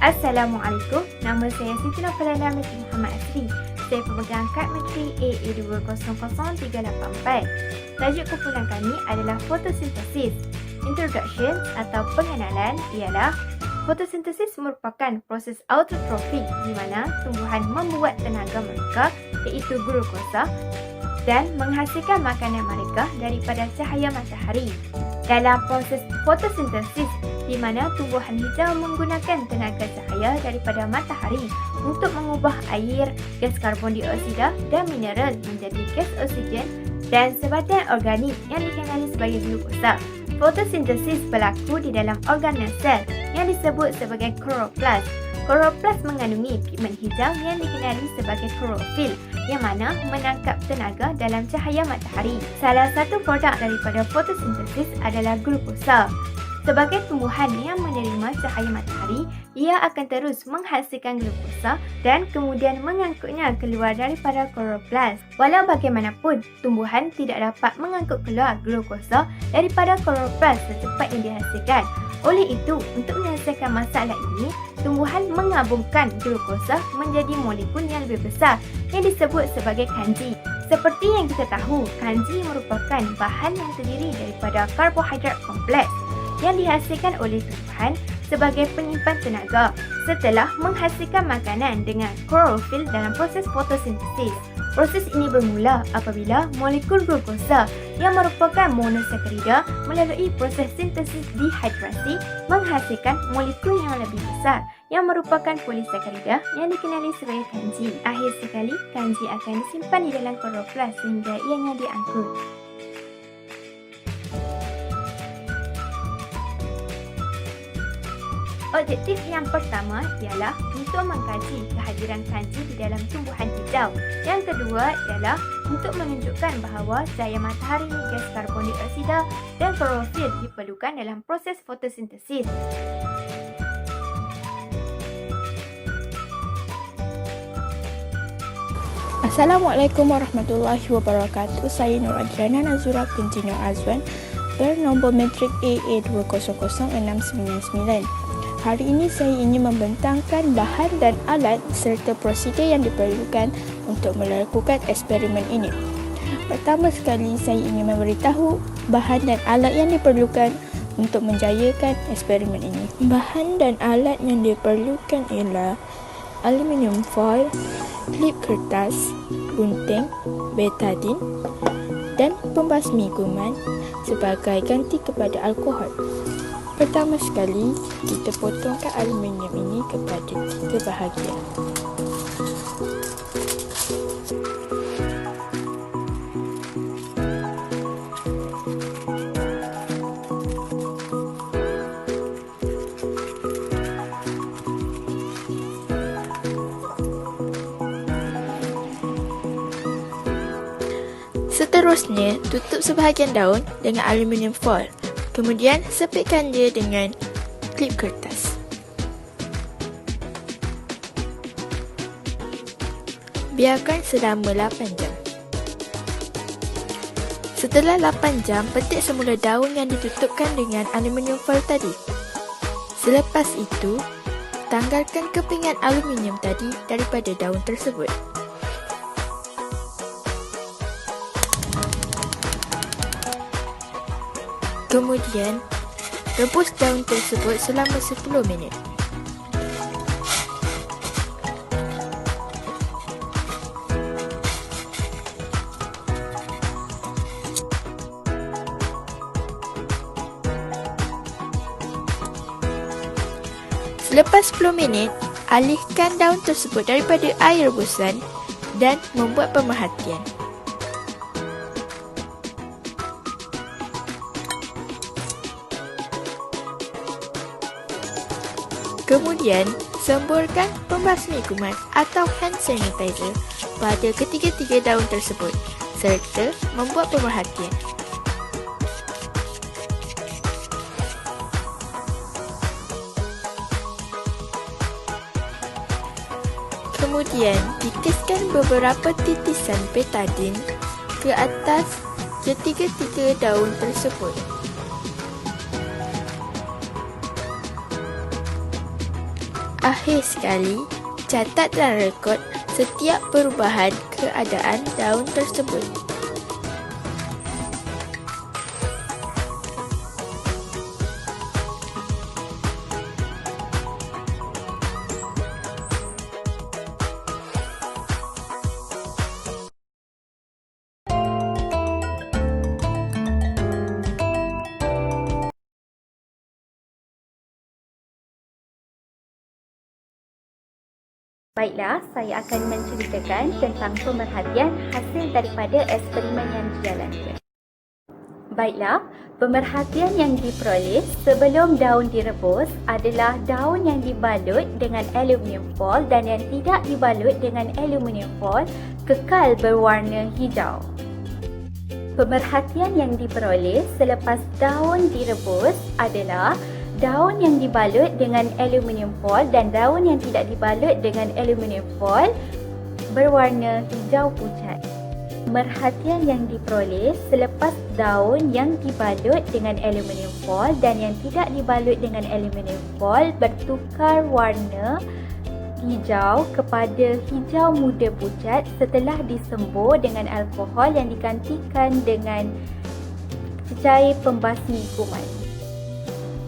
Assalamualaikum, nama saya Siti Nurfalana Menteri Muhammad Asri. Saya pemegang kad Menteri AA200384. Tajuk kumpulan kami adalah fotosintesis. Introduction atau pengenalan ialah fotosintesis merupakan proses autotrofik di mana tumbuhan membuat tenaga mereka iaitu glukosa dan menghasilkan makanan mereka daripada cahaya matahari. Dalam proses fotosintesis di mana tumbuhan hijau menggunakan tenaga cahaya daripada matahari untuk mengubah air, gas karbon dioksida dan mineral menjadi gas oksigen dan sebadan organik yang dikenali sebagai glukosa. Fotosintesis berlaku di dalam organel sel yang disebut sebagai kloroplas. Kloroplas mengandungi pigmen hijau yang dikenali sebagai klorofil yang mana menangkap tenaga dalam cahaya matahari. Salah satu produk daripada fotosintesis adalah glukosa. Sebagai tumbuhan yang menerima cahaya matahari, ia akan terus menghasilkan glukosa dan kemudian mengangkutnya keluar daripada kloroplas. Walau bagaimanapun, tumbuhan tidak dapat mengangkut keluar glukosa daripada kloroplas secepat yang dihasilkan. Oleh itu, untuk menyelesaikan masalah ini, tumbuhan mengabungkan glukosa menjadi molekul yang lebih besar yang disebut sebagai kanji. Seperti yang kita tahu, kanji merupakan bahan yang terdiri daripada karbohidrat kompleks yang dihasilkan oleh tumbuhan sebagai penyimpan tenaga setelah menghasilkan makanan dengan klorofil dalam proses fotosintesis. Proses ini bermula apabila molekul glukosa yang merupakan monosakarida melalui proses sintesis dehidrasi menghasilkan molekul yang lebih besar yang merupakan polisakarida yang dikenali sebagai kanji. Akhir sekali, kanji akan disimpan di dalam kloroplas sehingga ianya diangkut. Objektif yang pertama ialah untuk mengkaji kehadiran kanji di dalam tumbuhan hijau. Yang kedua ialah untuk menunjukkan bahawa cahaya matahari, gas karbon dioksida dan klorofil diperlukan dalam proses fotosintesis. Assalamualaikum warahmatullahi wabarakatuh. Saya Nur Adriana Nazura binti Nur Azwan bernombor metrik AA200699. Hari ini saya ingin membentangkan bahan dan alat serta prosedur yang diperlukan untuk melakukan eksperimen ini. Pertama sekali, saya ingin memberitahu bahan dan alat yang diperlukan untuk menjayakan eksperimen ini. Bahan dan alat yang diperlukan ialah aluminium foil, klip kertas, gunting, betadin dan pembasmi kuman sebagai ganti kepada alkohol. Pertama sekali, kita potongkan aluminium ini kepada 3 bahagian. Seterusnya, tutup sebahagian daun dengan aluminium foil. Kemudian, sepitkan dia dengan klip kertas. Biarkan selama 8 jam. Setelah 8 jam, petik semula daun yang ditutupkan dengan aluminium foil tadi. Selepas itu, tanggalkan kepingan aluminium tadi daripada daun tersebut. Kemudian, rebus daun tersebut selama 10 minit. Selepas 10 minit, alihkan daun tersebut daripada air rebusan dan membuat pemerhatian. Kemudian, semburkan pembasmi kuman atau hand sanitizer pada ketiga-tiga daun tersebut serta membuat pemerhatian. Kemudian, titiskan beberapa titisan betadin ke atas ketiga-tiga daun tersebut. Akhir sekali, catat dan rekod setiap perubahan keadaan daun tersebut. Baiklah, saya akan menceritakan tentang pemerhatian hasil daripada eksperimen yang dijalankan. Baiklah, pemerhatian yang diperoleh sebelum daun direbus adalah daun yang dibalut dengan aluminium foil dan yang tidak dibalut dengan aluminium foil kekal berwarna hijau. Pemerhatian yang diperoleh selepas daun direbus adalah daun yang dibalut dengan aluminium foil dan daun yang tidak dibalut dengan aluminium foil berwarna hijau pucat. Pemerhatian yang diperoleh selepas daun yang dibalut dengan aluminium foil dan yang tidak dibalut dengan aluminium foil bertukar warna hijau kepada hijau muda pucat setelah disembur dengan alkohol yang digantikan dengan cecair pembasmi kuman.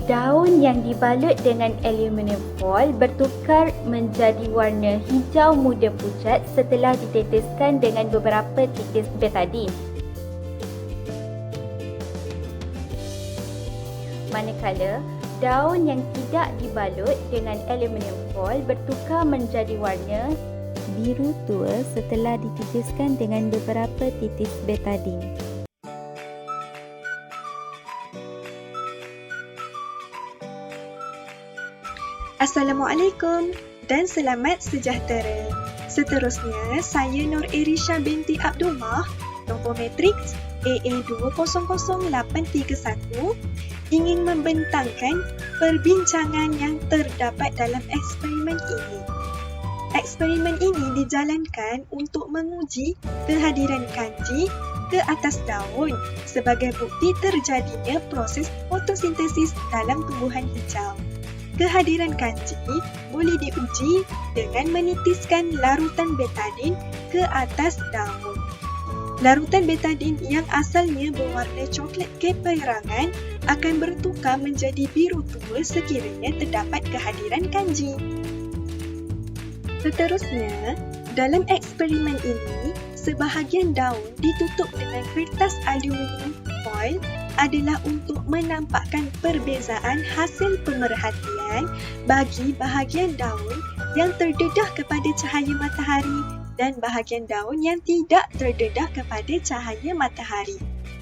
Daun yang dibalut dengan aluminium foil bertukar menjadi warna hijau muda pucat setelah diteteskan dengan beberapa titis betadine. Manakala daun yang tidak dibalut dengan aluminium foil bertukar menjadi warna biru tua setelah dititiskan dengan beberapa titis betadine. Assalamualaikum dan selamat sejahtera. Seterusnya, saya Nur Irisha binti Abdullah, nombor matriks AA200831, ingin membentangkan perbincangan yang terdapat dalam eksperimen ini. Eksperimen ini dijalankan untuk menguji kehadiran kanji ke atas daun sebagai bukti terjadinya proses fotosintesis dalam tumbuhan hijau. Kehadiran kanji boleh diuji dengan menitiskan larutan betadine ke atas daun. Larutan betadine yang asalnya berwarna coklat keperangan akan bertukar menjadi biru tua sekiranya terdapat kehadiran kanji. Seterusnya, dalam eksperimen ini, sebahagian daun ditutup dengan kertas aluminium foil adalah untuk menampakkan perbezaan hasil pemerhatian bagi bahagian daun yang terdedah kepada cahaya matahari dan bahagian daun yang tidak terdedah kepada cahaya matahari.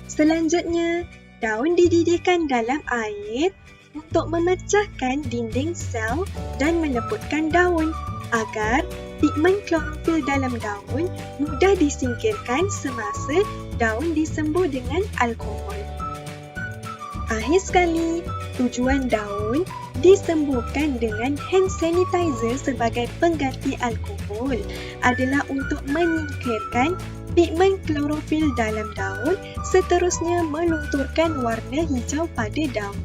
Selanjutnya, daun dididihkan dalam air untuk memecahkan dinding sel dan meleputkan daun agar pigmen klorofil dalam daun mudah disingkirkan semasa daun disembur dengan alkohol. Akhir sekali, tujuan daun disemburkan dengan hand sanitizer sebagai pengganti alkohol adalah untuk menyingkirkan pigmen klorofil dalam daun, seterusnya melunturkan warna hijau pada daun.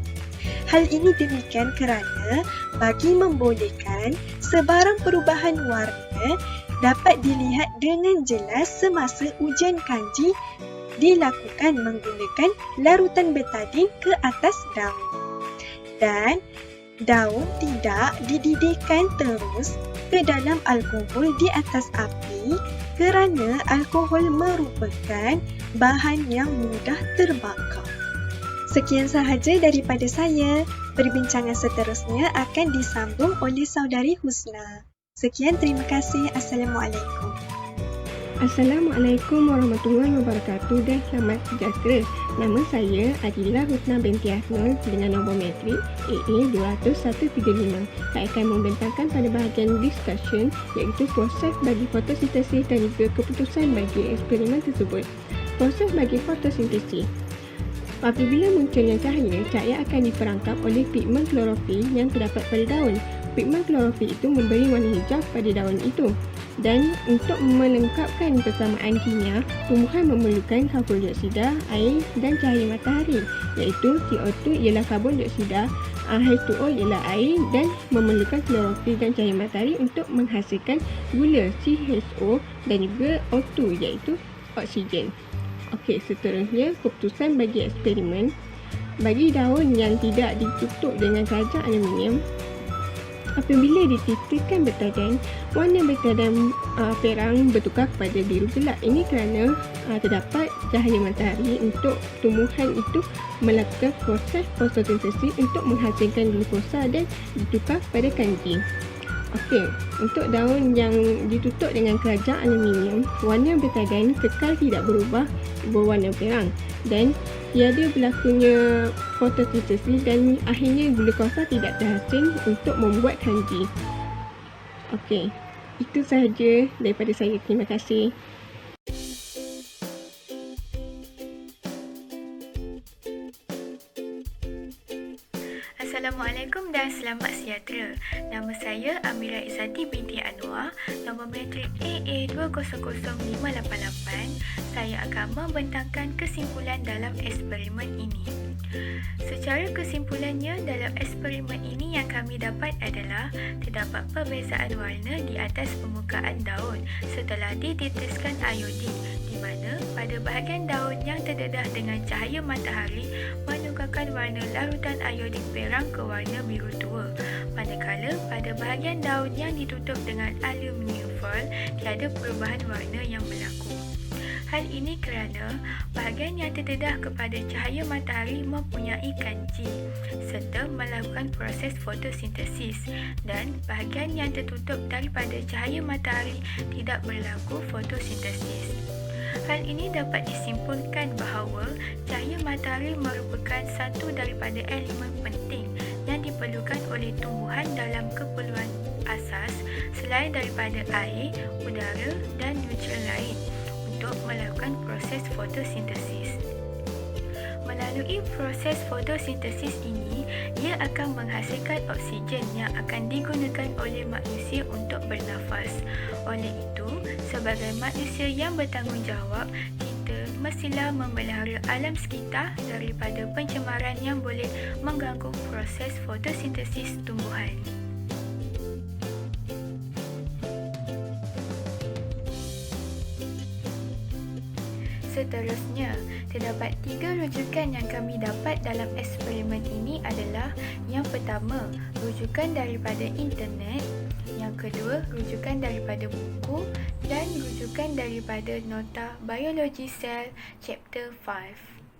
Hal ini demikian kerana bagi membolehkan sebarang perubahan warna dapat dilihat dengan jelas semasa ujian kanji dilakukan menggunakan larutan betadine ke atas daun. Dan daun tidak dididihkan terus ke dalam alkohol di atas api kerana alkohol merupakan bahan yang mudah terbakar. Sekian sahaja daripada saya. Perbincangan seterusnya akan disambung oleh saudari Husna. Sekian, terima kasih. Assalamualaikum. Assalamualaikum warahmatullahi wabarakatuh dan selamat sejahtera. Nama saya Adillah Husna binti Asnul dengan nombor matrik AA20135. Saya akan membentangkan pada bahagian discussion iaitu proses bagi fotosintesis dan juga keputusan bagi eksperimen tersebut. Proses bagi fotosintesis. Apabila munculnya cahaya akan diperangkap oleh pigmen klorofil yang terdapat pada daun. Pigmen klorofil itu memberi warna hijau pada daun itu. Dan untuk melengkapkan persamaan kimia, tumbuhan memerlukan karbon dioksida, air dan cahaya matahari, iaitu CO2 ialah karbon dioksida, H2O ialah air dan memerlukan klorofil dan cahaya matahari untuk menghasilkan gula CHO dan juga O2 iaitu oksigen. Okey, seterusnya keputusan bagi eksperimen. Bagi daun yang tidak ditutup dengan keranjang aluminium, apabila dititiskan betadan, warna betadan perang bertukar kepada biru gelap. Ini kerana terdapat cahaya matahari untuk tumbuhan itu melakukan proses fotosintesis untuk menghasilkan glukosa dan ditukar kepada kanji. Okey, untuk daun yang ditutup dengan keranjang aluminium, warna betadan kekal tidak berubah berwarna perang dan tiada berlakunya fotosintesis dan akhirnya glukosa tidak terhasil untuk membuat kanji. Okey, itu sahaja daripada saya. Terima kasih. Assalamualaikum dan selamat sejahtera. Nama saya Amira Izzati binti Anwar, nombor matrik AA200588. Saya akan membentangkan kesimpulan dalam eksperimen ini. Secara kesimpulannya, dalam eksperimen ini yang kami dapat adalah terdapat perbezaan warna di atas permukaan daun setelah dititiskan iodin, di mana pada bahagian daun yang terdedah dengan cahaya matahari menukarkan warna larutan iodin perang ke warna biru tua, manakala pada bahagian daun yang ditutup dengan aluminium foil tiada perubahan warna yang berlaku. Hal ini kerana bahagian yang terdedah kepada cahaya matahari mempunyai kanji serta melakukan proses fotosintesis dan bahagian yang tertutup daripada cahaya matahari tidak berlaku fotosintesis. Hal ini dapat disimpulkan bahawa cahaya matahari merupakan satu daripada elemen penting yang diperlukan oleh tumbuhan dalam keperluan asas selain daripada air, udara dan nutrien lain untuk melakukan proses fotosintesis. Melalui proses fotosintesis ini, ia akan menghasilkan oksigen yang akan digunakan oleh manusia untuk bernafas. Oleh itu, sebagai manusia yang bertanggungjawab, kita mestilah memelihara alam sekitar daripada pencemaran yang boleh mengganggu proses fotosintesis tumbuhan. Seterusnya, terdapat 3 rujukan yang kami dapat dalam eksperimen ini adalah: yang pertama, rujukan daripada internet; yang kedua, rujukan daripada buku; dan rujukan daripada nota biologi sel chapter 5.